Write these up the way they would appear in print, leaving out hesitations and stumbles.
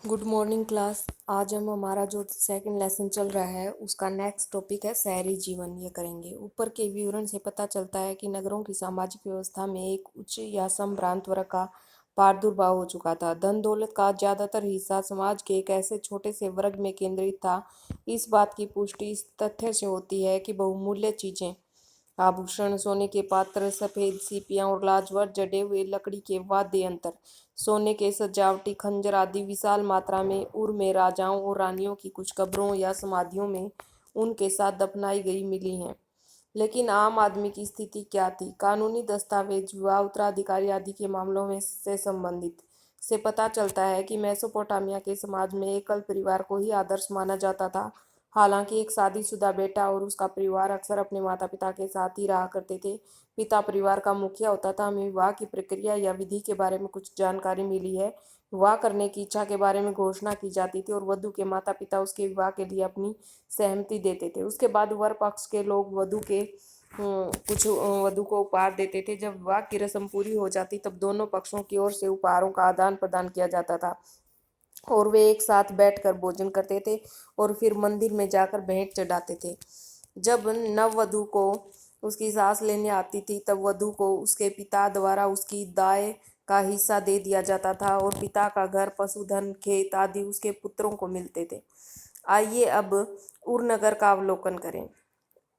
Good morning class. आज हम हमारा जो सेकंड लेसन चल रहा है उसका नेक्स्ट टॉपिक है शहरी जीवन। ये करेंगे। ऊपर के विवरण से पता चलता है कि नगरों की सामाजिक व्यवस्था में एक उच्च या संभ्रांत वर्ग का प्रादुर्भाव हो चुका था। धन दौलत का ज्यादातर हिस्सा समाज के एक ऐसे छोटे से वर्ग में केंद्रित था। इस बात की पुष्टि इस तथ्य से होती है कि बहुमूल्य चीजें, आभूषण, सोने के पात्र, सफेद सीपियां और लाजवाब जड़े हुए लकड़ी के वाद्य यंत्र, सोने के सजावटी खंजर आदि विशाल मात्रा में उर में राजाओं और रानियों की कुछ कब्रों या समाधियों में उनके साथ दफनाई गई मिली हैं। लेकिन आम आदमी की स्थिति क्या थी? कानूनी दस्तावेज, विवाह, उत्तराधिकारी आदि के मामलों में से संबंधित से पता चलता है कि मेसोपोटामिया के समाज में एकल परिवार को ही आदर्श माना जाता था। हालांकि एक शादीशुदा बेटा और उसका परिवार अक्सर अपने माता पिता के साथ ही रहा करते थे। पिता परिवार का मुखिया होता था। हमें विवाह की प्रक्रिया या विधि के बारे में कुछ जानकारी मिली है। विवाह करने की इच्छा के बारे में घोषणा की जाती थी और वधू के माता पिता उसके विवाह के लिए अपनी सहमति देते थे। उसके बाद वर पक्ष के लोग कुछ वधु को उपहार देते थे। जब विवाह की रस्म पूरी हो जाती तब दोनों पक्षों की ओर से उपहारों का आदान प्रदान किया जाता था और वे एक साथ बैठकर भोजन करते थे और फिर मंदिर में जाकर भेंट चढ़ाते थे। जब नववधु को उसकी सांस लेने आती थी तब वधु को उसके पिता द्वारा उसकी दाय का हिस्सा दे दिया जाता था और पिता का घर, पशुधन, खेत आदि उसके पुत्रों को मिलते थे। आइए अब उरनगर का अवलोकन करें।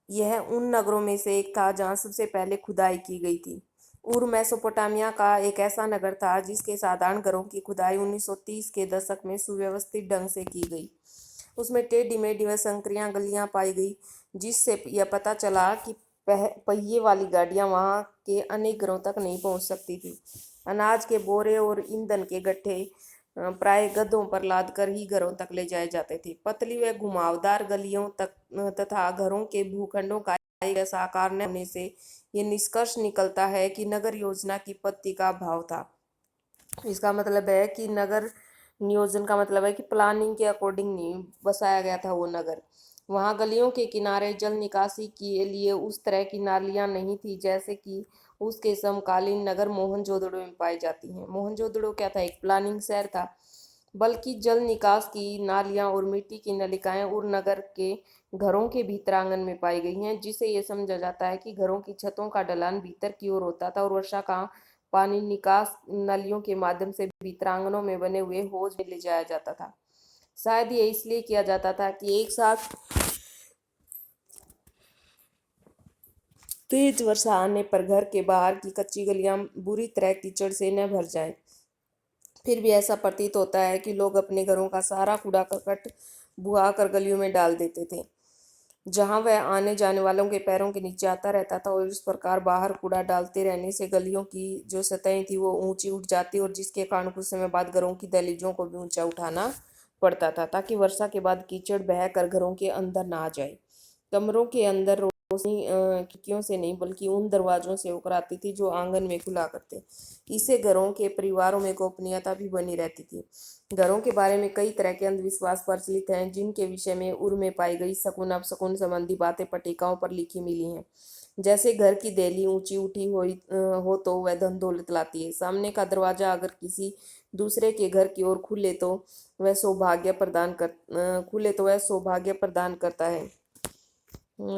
यह उन नगरों में से एक था जहां सबसे पहले खुदाई की गई थी। उर मेसोपोटामिया का एक ऐसा नगर था जिसके साधारण घरों की खुदाई 1930 के दशक में सुव्यवस्थित ढंग से की गई। उसमें टेढ़ी मेढ़ी व संकरियां गलियां पाई गई, जिससे यह पता चला कि पहिए वाली गाड़ियां वहां के अनेक घरों तक नहीं पहुंच सकती थी। अनाज के बोरे और ईंधन के गट्ठे प्राय गधों पर लादकर ही घरों तक ले जाए जाते थे। पतली व घुमावदार गलियों तक तथा घरों के भूखंडों का एक ऐसा आकार न होने से ये निष्कर्ष निकलता है कि नगर योजना की पत्ती का अभाव था। इसका मतलब है कि नगर नियोजन का मतलब है कि प्लानिंग के अकॉर्डिंग नहीं बसाया गया था वो नगर। वहां गलियों के किनारे जल निकासी के लिए उस तरह की नालियां नहीं थी जैसे कि उसके समकालीन नगर मोहनजोदड़ो में पाई जाती हैं। मोहनजोदड़ो क्या था? एक प्लानिंग शहर था। बल्कि जल निकास की नालियां और मिट्टी की नलिकाएं उर नगर के घरों के भीतरांगन में पाई गई हैं, जिससे यह समझा जाता है कि घरों की छतों का ढलान भीतर की ओर होता था और वर्षा का पानी निकास नलियों के माध्यम से भीतरांगनों में बने हुए होज में ले जाया जाता था। शायद ये इसलिए किया जाता था कि एक साथ तेज वर्षा आने पर घर के बाहर की कच्ची गलियां बुरी तरह कीचड़ से न भर जाएं। फिर भी ऐसा प्रतीत होता है कि लोग अपने घरों का सारा कूड़ा करकट बुहा कर गलियों में डाल देते थे, जहां वह आने जाने वालों के पैरों के नीचे आता रहता था। और इस प्रकार बाहर कूड़ा डालते रहने से गलियों की जो सतहें थी वो ऊंची उठ जाती और जिसके कारण कुछ समय बाद घरों की दहलीजों को भी ऊंचा उठाना पड़ता था ताकि वर्षा के बाद कीचड़ बह कर घरों के अंदर ना आ जाए। कमरों के अंदर रोशनी खिड़कियों से नहीं बल्कि उन दरवाजों से होकर आती थी जो आंगन में खुला करते। इससे घरों के परिवारों में गोपनीयता भी बनी रहती थी। घरों के बारे में कई तरह के अंधविश्वास प्रचलित हैं, जिनके विषय में उर में पाई गई शकुन अपशकुन संबंधी बातें पट्टिकाओं पर लिखी मिली हैं। जैसे घर की देहली ऊंची उठी हो तो वह धन दौलत लाती है। सामने का दरवाजा अगर किसी दूसरे के घर की ओर खुले तो वह सौभाग्य प्रदान करता है।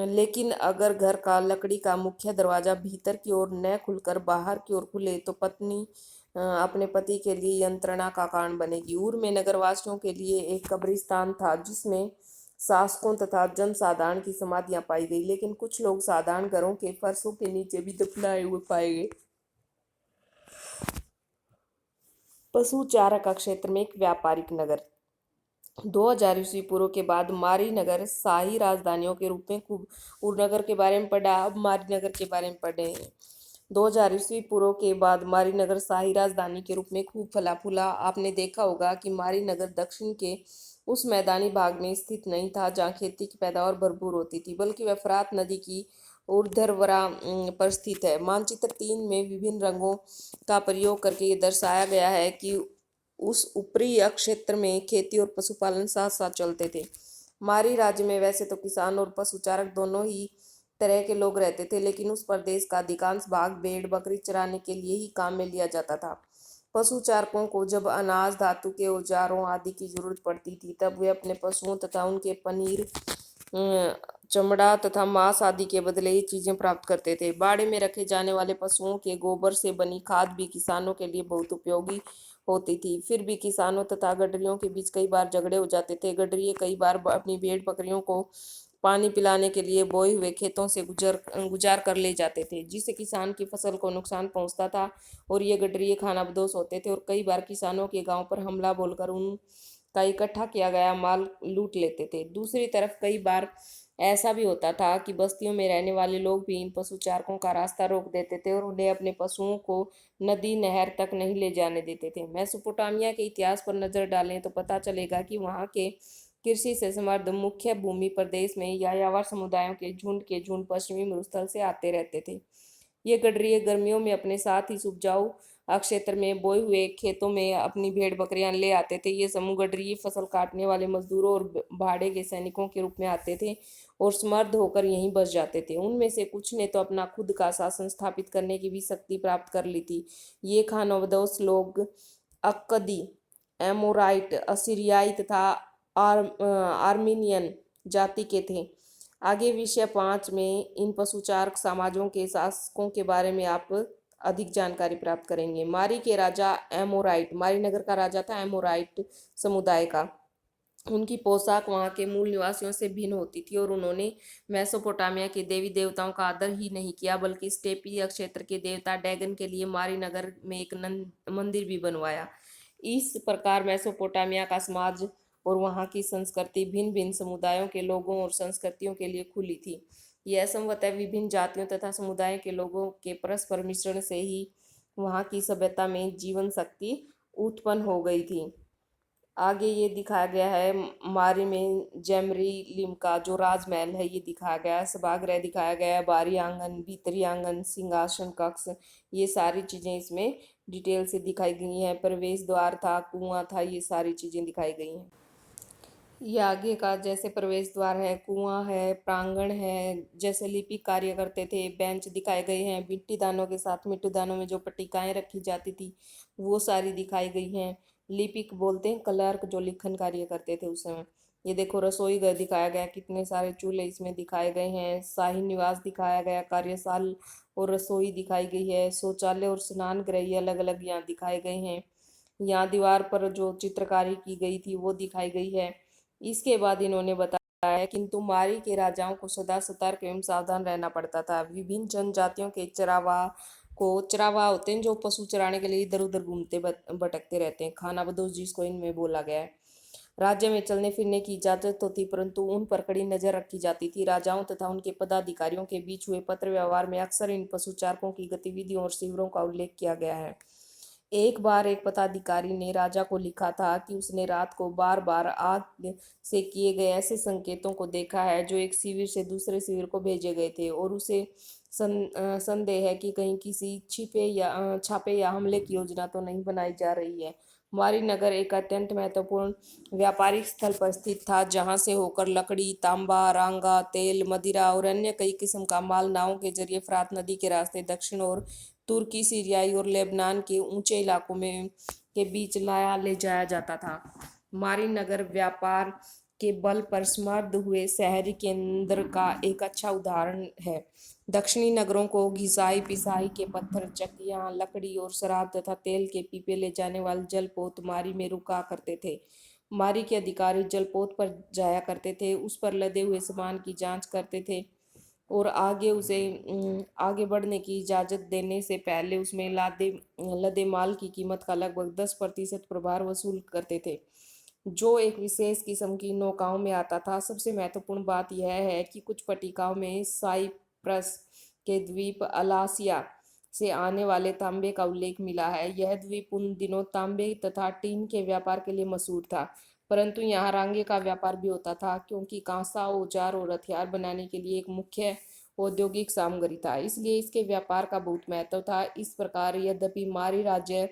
लेकिन अगर घर का लकड़ी का मुख्य दरवाजा भीतर की ओर न खुलकर बाहर की ओर खुले तो पत्नी अपने पति के लिए यंत्रणा का कारण बनेगी। ऊर में नगरवासियों के लिए एक कब्रिस्तान था जिसमें शासकों तथा जनसाधारण की समाधियां पाई गई, लेकिन कुछ लोग साधारण घरों के फर्शों के नीचे भी दफनाए हुए पाए गए। पशु चारा का क्षेत्र में एक व्यापारिक नगर 2000 ईस्वी पूर्व के बाद मारी नगर शाही राजधानियों के रूप में खूब उरनगर के बारे में पढ़ा। अब मारी नगर के बारे में पढ़े हैं। 2000 ईस्वी पूर्व के बाद मारी नगर शाही राजधानी के रूप में खूब फला फूला। आपने देखा होगा कि मारी नगर दक्षिण के उस मैदानी भाग में स्थित नहीं था जहाँ खेती की पैदावार भरपूर होती थी, बल्कि वह फरात नदी की ऊर्ध्वरा पर स्थित है। मानचित्र 3 में विभिन्न रंगों का प्रयोग करके ये दर्शाया गया है कि उस ऊपरी क्षेत्र में खेती और पशुपालन साथ साथ चलते थे। मारी राज्य में वैसे तो किसान और पशुचारक दोनों ही तरह के लोग रहते थे, लेकिन उस प्रदेश का अधिकांश भाग भेड़ बकरी चराने के लिए ही काम में लिया जाता था। पशु चारकों को जब अनाज, धातु के औजारों आदि की जरूरत पड़ती थी, तब वे अपने पशुओं तथा उनके पनीर, चमड़ा तथा मांस आदि के बदले ये चीजें प्राप्त करते थे। बाड़े में रखे जाने वाले पशुओं के गोबर से बनी खाद भी किसानों के लिए बहुत उपयोगी होती थी। फिर भी किसानों तथा गडरियों के बीच कई बार झगड़े हो जाते थे। गडरिये कई बार अपनी भेड़ बकरियों को पानी पिलाने के लिए बोए हुए खेतों से गुजार कर ले जाते थे, जिससे किसान की फसल को नुकसान पहुंचता था और ये गडरिये खानाबदोश होते थे और कई बार किसानों के गांव पर हमला बोलकर उनका इकट्ठा किया गया माल लूट लेते थे। दूसरी तरफ कई बार ऐसा भी होता था कि बस्तियों में रहने वाले लोग भी इन पशु चारकों का रास्ता रोक देते थे और उन्हें अपने पशुओं को नदी नहर तक नहीं ले जाने देते थे। मेसोपोटामिया के इतिहास पर नजर डालें तो पता चलेगा कि वहाँ के कृषि से समृद्ध मुख्य भूमि प्रदेश में यायावर समुदायों के झुंड पश्चिमी मरुस्थल से आते रहते थे। ये गडरिये गर्मियों में अपने साथ ही उपजाऊ क्षेत्र में बोए हुए खेतों में अपनी भेड़ बकरियां ले आते थे। ये समूह गडरिये फसल काटने वाले मजदूरों और भाड़े के सैनिकों के रूप में आते थे और समृद्ध होकर यहीं बस जाते थे। उनमें से कुछ ने तो अपना खुद का शासन स्थापित करने की भी शक्ति प्राप्त कर ली थी। ये खानाबदोश लोग अक्कदी, एमोराइट, असीरियाई तथा आर्मीनियन जाति के थे। आगे विषय 5 में इन पशुचार समाजों के शासकों के बारे में आप अधिक जानकारी प्राप्त करेंगे। मारी के राजा एमोराइट, मारी नगर का राजा था एमोराइट समुदाय का। उनकी पोशाक वहाँ के मूल निवासियों से भिन्न होती थी और उन्होंने मेसोपोटामिया के देवी देवताओं का आदर ही नहीं किया, बल्कि स्टेपीय क्षेत्र के देवता डैगन के लिए मारी नगर में एक मंदिर भी बनवाया। इस प्रकार मेसोपोटामिया का समाज और वहाँ की संस्कृति भिन्न भिन्न समुदायों के लोगों और संस्कृतियों के लिए खुली थी। यह संभवतः विभिन्न जातियों तथा समुदायों के लोगों के परस्पर मिश्रण से ही वहाँ की सभ्यता में जीवन शक्ति उत्पन्न हो गई थी। आगे ये दिखाया गया है मारी में जेमरी लिम का जो राजमहल है ये दिखाया गया है, सभागृह दिखाया गया है, बाहरी आंगन, भीतरी आंगन, सिंहासन कक्ष, ये सारी चीजें इसमें डिटेल से दिखाई गई हैं। प्रवेश द्वार था, कुआं था, ये सारी चीजें दिखाई गई हैं। ये आगे का जैसे प्रवेश द्वार है, कुआं है, प्रांगण है, जैसे लिपिक कार्य करते थे, बेंच दिखाए गए हैं, मिट्टी दानों के साथ मिट्टी दानों में जो पट्टिकाएं रखी जाती थी वो सारी दिखाई गई हैं। लिपिक बोलते हैं क्लर्क जो लिखन कार्य करते थे उस समय। ये देखो रसोई घर दिखाया गया, कितने सारे चूल्हे इसमें दिखाए गए हैं। शाही निवास दिखाया गया, कार्यशाल और रसोई दिखाई गई है। शौचालय और स्नान गृह ये अलग अलग यहाँ दिखाए गए हैं। यहाँ दीवार पर जो चित्रकारी की गई थी वो दिखाई गई है। इसके बाद इन्होंने बताया है किंतु मारी के राजाओं को सदा सतर्क एवं सावधान रहना पड़ता था। विभिन्न जनजातियों के चरावा होते हैं जो पशु चराने के लिए इधर उधर घूमते भटकते रहते हैं, खानाबदोश जिसको इनमें बोला गया है। राज्य में चलने फिरने की इजाजत तो थी, परंतु उन पर कड़ी नजर रखी जाती थी। राजाओं तथा उनके पदाधिकारियों के बीच हुए पत्र व्यवहार में अक्सर इन पशुचारकों की गतिविधियों और शिविरों का उल्लेख किया गया है। एक बार एक पदाधिकारी ने राजा को लिखा था कि उसने रात को बार बार आग से किए गए ऐसे संकेतों को देखा है जो एक शिविर से दूसरे शिविर को भेजे गए थे और उसे संदेह है कि कहीं किसी छापे या हमले की योजना तो नहीं बनाई जा रही है। मारी नगर एक अत्यंत महत्वपूर्ण व्यापारिक स्थल पर स्थित था, जहां से होकर लकड़ी, तांबा, रांगा, तेल, मदिरा और अन्य कई किस्म का माल नावों के जरिए फरात नदी के रास्ते दक्षिण और तुर्की, सीरियाई और लेबनान के ऊंचे इलाकों में के बीच लाया ले जाया जाता था। मारी नगर व्यापार के बल पर समृद्ध हुए शहरी केंद्र का एक अच्छा उदाहरण है। दक्षिणी नगरों को घिसाई पिसाई के पत्थर, चक्कियां, लकड़ी और शराब तथा तेल के पीपे ले जाने वाले जलपोत मारी में रुका करते थे। मारी के अधिकारी जलपोत पर जाया करते थे, उस पर लदे हुए सामान की जांच करते थे और आगे बढ़ने की इजाज़त देने से पहले उसमें लादे लदे माल की कीमत का लगभग 10% प्रभार वसूल करते थे, जो एक विशेष किस्म की नौकाओं में आता था। सबसे महत्वपूर्ण बात यह है कि कुछ पट्टिकाओं में साइप्रस के द्वीप अलासिया से आने वाले तांबे का उल्लेख मिला है। यह द्वीप उन दिनों तांबे तथा टीन के व्यापार के लिए मशहूर था, परंतु यहाँ रांगे का व्यापार भी होता था, क्योंकि कांसा औजार और हथियार बनाने के लिए एक मुख्य औद्योगिक सामग्री था, इसलिए इसके व्यापार का बहुत महत्व था। इस प्रकार यद्यपि मारी राज्य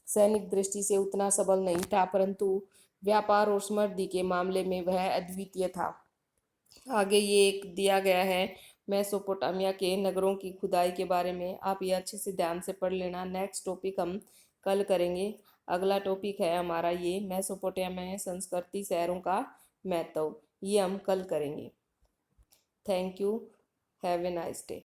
सैनिक दृष्टि से उतना सबल नहीं था, परंतु व्यापार और समृद्धि के मामले में वह अद्वितीय था। आगे ये एक दिया गया है मेसोपोटामिया के नगरों की खुदाई के बारे में, आप ये अच्छे से ध्यान से पढ़ लेना। नेक्स्ट टॉपिक हम कल करेंगे। अगला टॉपिक है हमारा ये मेसोपोटामिया संस्कृति शहरों का महत्व, ये हम कल करेंगे। Thank you. Have a nice day.